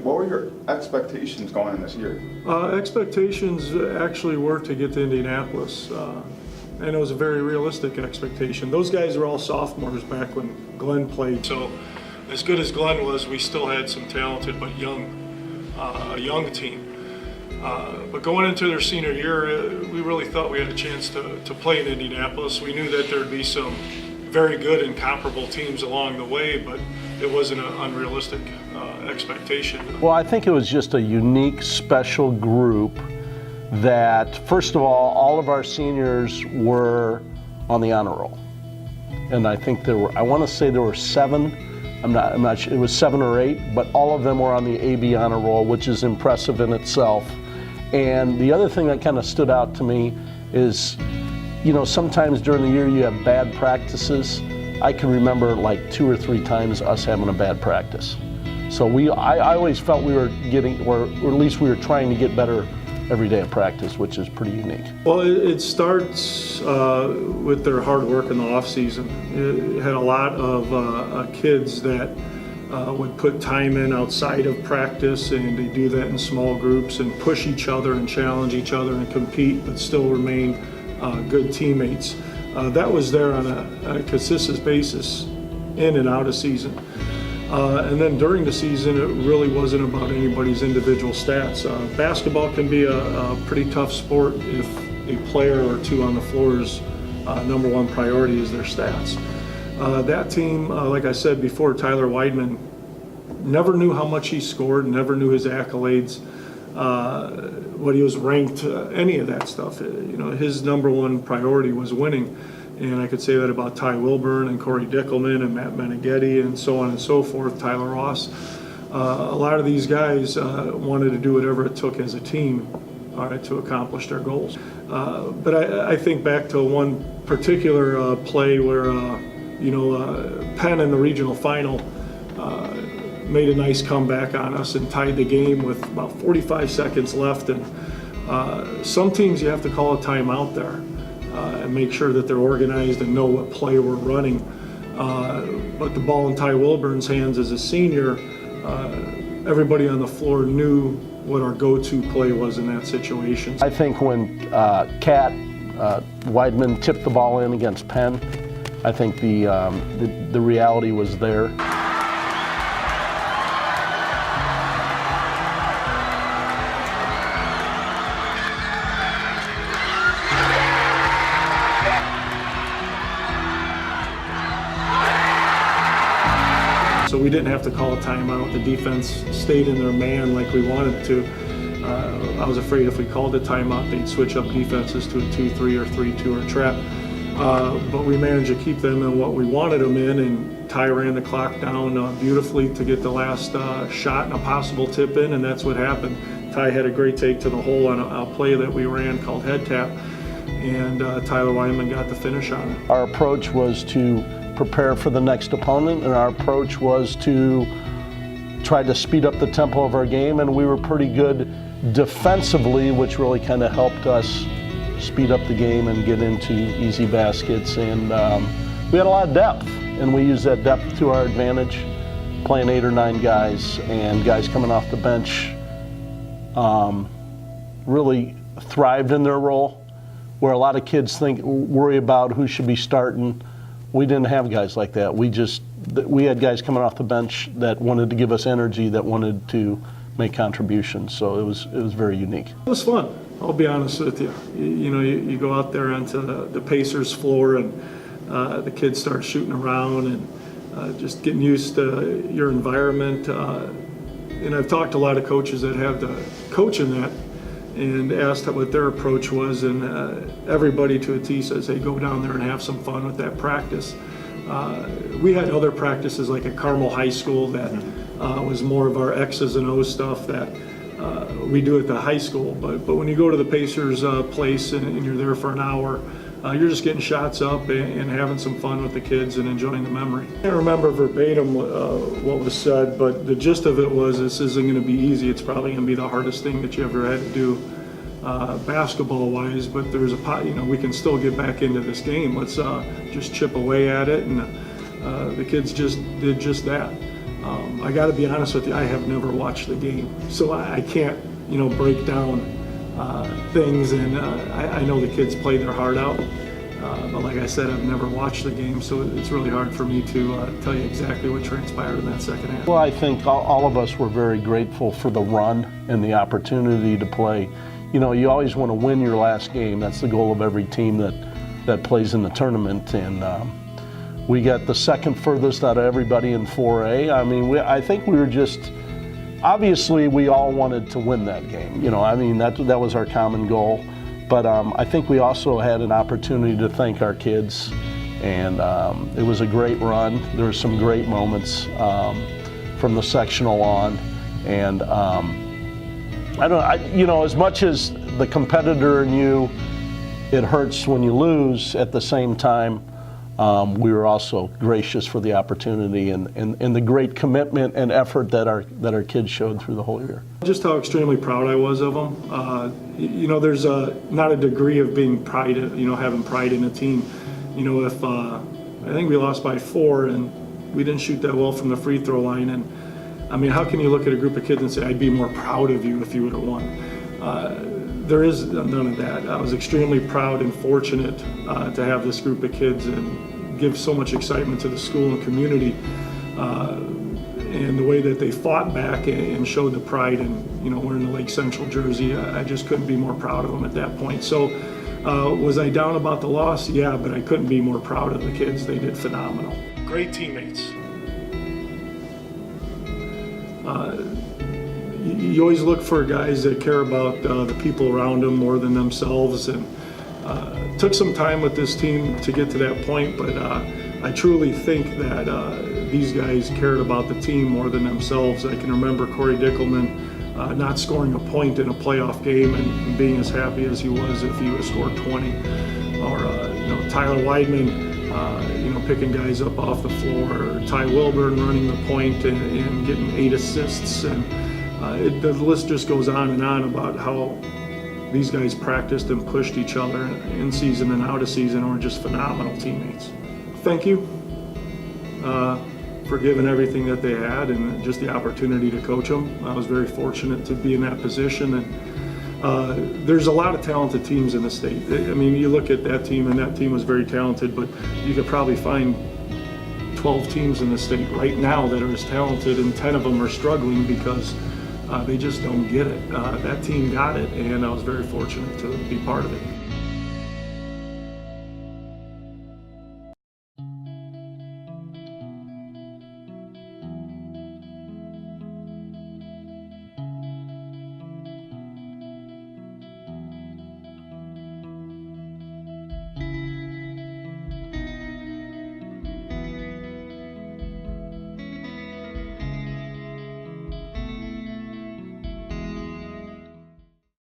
What were your expectations going in this year? Expectations actually were to get to Indianapolis, and it was a very realistic expectation. Those guys were all sophomores back when Glenn played. So as good as Glenn was, we still had some talented but a young team. But going into their senior year, we really thought we had a chance to play in Indianapolis. We knew that there'd be some very good and comparable teams along the way, but it wasn't an unrealistic expectation. Well, I think it was just a unique, special group that, first of all of our seniors were on the honor roll. And I think I want to say there were 7. I'm not sure, it was 7 or 8, but all of them were on the AB honor roll, which is impressive in itself. And the other thing that kind of stood out to me is, sometimes during the year you have bad practices. I can remember like 2 or 3 times us having a bad practice. So I always felt we were getting, or at least we were trying to get better every day of practice, which is pretty unique. Well, it starts with their hard work in the off season. It had a lot of kids that would put time in outside of practice, and they do that in small groups and push each other and challenge each other and compete, but still remain good teammates. That was there on a consistent basis in and out of season. And then during the season, it really wasn't about anybody's individual stats. Basketball can be a pretty tough sport if a player or two on the floor's number one priority is their stats. That team, like I said before, Tyler Weidman, never knew how much he scored, never knew his accolades, what he was ranked, any of that stuff. His number one priority was winning. And I could say that about Ty Wilburn and Corey Dickelman and Matt Meneghetti and so on and so forth, Tyler Ross. A lot of these guys wanted to do whatever it took as a team to accomplish their goals. But I think back to one particular play where, Penn in the regional final made a nice comeback on us and tied the game with about 45 seconds left. And some teams you have to call a timeout there. And make sure that they're organized and know what play we're running. But the ball in Ty Wilburn's hands as a senior, everybody on the floor knew what our go-to play was in that situation. I think when Cat Weidman tipped the ball in against Penn, I think the reality was there. So we didn't have to call a timeout. The defense stayed in their man like we wanted to. I was afraid if we called a timeout, they'd switch up defenses to a 2-3 or 3-2 or trap. But we managed to keep them in what we wanted them in, and Ty ran the clock down beautifully to get the last shot and a possible tip in, and that's what happened. Ty had a great take to the hole on a play that we ran called head tap, and Tyler Weidman got the finish on it. Our approach was to prepare for the next opponent, and our approach was to try to speed up the tempo of our game, and we were pretty good defensively, which really kind of helped us speed up the game and get into easy baskets. And we had a lot of depth, and we used that depth to our advantage, playing 8 or 9 guys, and guys coming off the bench really thrived in their role, where a lot of kids worry about who should be starting. We didn't have guys like that. We had guys coming off the bench that wanted to give us energy, that wanted to make contributions. So it was very unique. It was fun. I'll be honest with you. You go out there onto the Pacers floor, and the kids start shooting around and just getting used to your environment. And I've talked to a lot of coaches that have to coach in that, and asked what their approach was, and everybody to a T says, hey, go down there and have some fun with that practice. We had other practices like at Carmel High School that was more of our X's and O's stuff that we do at the high school, but when you go to the Pacers place and you're there for an hour, you're just getting shots up and having some fun with the kids and enjoying the memory. I can't remember verbatim what was said, but the gist of it was, this isn't going to be easy. It's probably going to be the hardest thing that you ever had to do basketball-wise, but there's we can still get back into this game. Let's just chip away at it, and the kids just did just that. I got to be honest with you, I have never watched the game, so I can't, break down things, and I know the kids played their heart out, but like I said, I've never watched the game, so it's really hard for me to tell you exactly what transpired in that second half. Well, I think all of us were very grateful for the run and the opportunity to play. You always want to win your last game. That's the goal of every team that plays in the tournament, and we got the second furthest out of everybody in 4A. I mean, I think we were just, obviously we all wanted to win that game. That was our common goal. But I think we also had an opportunity to thank our kids, and it was a great run. There were some great moments from the sectional on, and as much as the competitor in you, it hurts when you lose. At the same time, we were also gracious for the opportunity and the great commitment and effort that our kids showed through the whole year. Just how extremely proud I was of them. There's not a degree of being pride, having pride in a team. If I think we lost by 4 and we didn't shoot that well from the free throw line, and I mean, how can you look at a group of kids and say, I'd be more proud of you if you would have won? There is none of that. I was extremely proud and fortunate to have this group of kids and give so much excitement to the school and community. And the way that they fought back and showed the pride in, wearing the Lake Central jersey, I just couldn't be more proud of them at that point. So was I down about the loss? Yeah, but I couldn't be more proud of the kids. They did phenomenal. Great teammates. You always look for guys that care about the people around them more than themselves, and took some time with this team to get to that point, but I truly think that these guys cared about the team more than themselves. I can remember Corey Dickelman not scoring a point in a playoff game and being as happy as he was if he would have scored 20, or Tyler Weidman picking guys up off the floor, or Ty Wilburn running the point and getting 8 assists, and the list just goes on and on about how these guys practiced and pushed each other in season and out of season, and were just phenomenal teammates. Thank you for giving everything that they had and just the opportunity to coach them. I was very fortunate to be in that position, and there's a lot of talented teams in the state. I mean, you look at that team, and that team was very talented, but you could probably find 12 teams in the state right now that are as talented, and 10 of them are struggling because they just don't get it. That team got it, and I was very fortunate to be part of it.